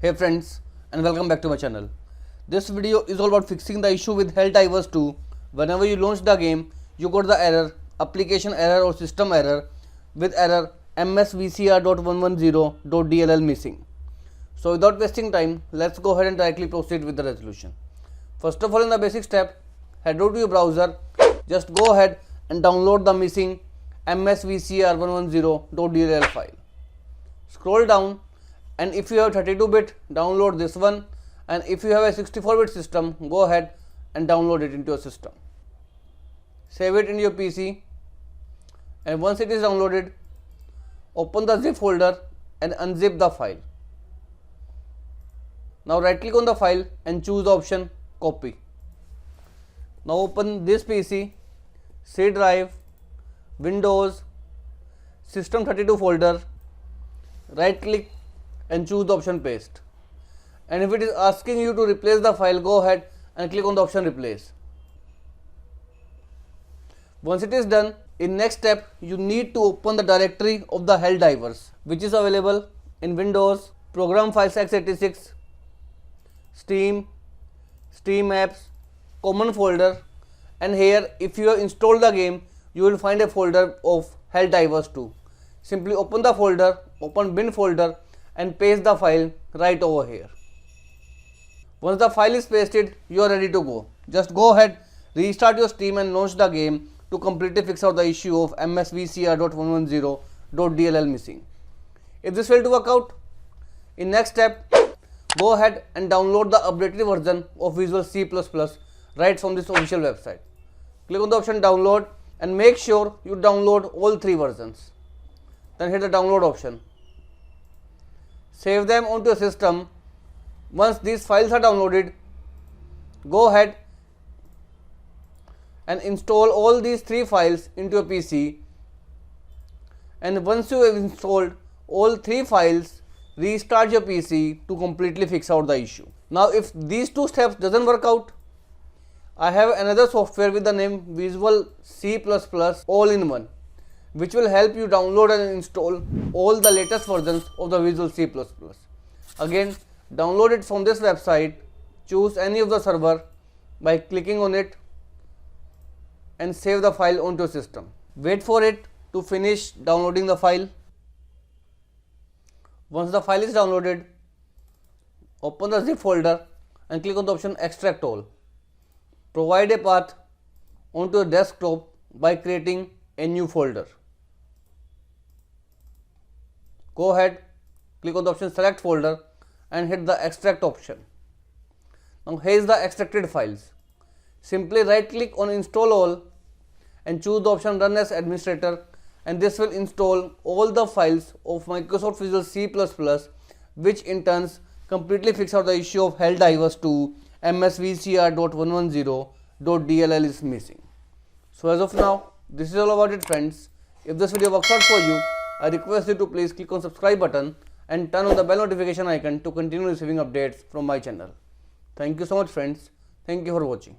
Hey friends, and welcome back to my channel. This video is all about fixing the issue with Helldivers 2. Whenever you launch the game, you got the error, application error or system error with error msvcr.110.DLL missing. So without wasting time, let's go ahead and directly proceed with the resolution. First of all, in the basic step, head over to your browser. Just go ahead and download the missing msvcr110.DLL file. Scroll down, and if you have 32-bit, download this one, and if you have a 64-bit system, go ahead and download it into your system. Save it in your PC, and once it is downloaded, open the zip folder and unzip the file. Now right click on the file and choose the option copy. Now open this PC, C drive, Windows, System32 folder, right click and choose the option paste. And if it is asking you to replace the file, go ahead and click on the option replace. Once it is done, in next step you need to open the directory of the Helldivers, which is available in Windows, Program Files x86, Steam, Steam Apps, Common folder, and here if you have installed the game, you will find a folder of Helldivers 2. Simply open the folder, open bin folder and paste the file right over here. Once the file is pasted, you are ready to go. Just go ahead, restart your Steam and launch the game to completely fix out the issue of msvcr.110.DLL missing. If this failed to work out, in next step, go ahead and download the updated version of Visual C++ right from this official website. Click on the option download and make sure you download all 3 versions. Then hit the download option. Save them onto your system. Once these files are downloaded, go ahead and install all these 3 files into your PC. And once you have installed all 3 files, restart your PC to completely fix out the issue. Now if these 2 steps doesn't work out, I have another software with the name Visual C++ all-in-one, which will help you download and install all the latest versions of the Visual C++. Again, download it from this website, choose any of the server by clicking on it and save the file onto your system. Wait for it to finish downloading the file. Once the file is downloaded, open the zip folder and click on the option extract all. Provide a path onto your desktop by creating a new folder. Go ahead, click on the option select folder and hit the extract option. Now here is the extracted files. Simply right click on install all and choose the option run as administrator, and this will install all the files of Microsoft Visual C++, which in turn completely fix out the issue of Helldivers 2 msvcr.110.DLL is missing. So as of now, this is all about it friends. If this video works out for you, I request you to please click on subscribe button and turn on the bell notification icon to continue receiving updates from my channel. Thank you so much friends. Thank you for watching.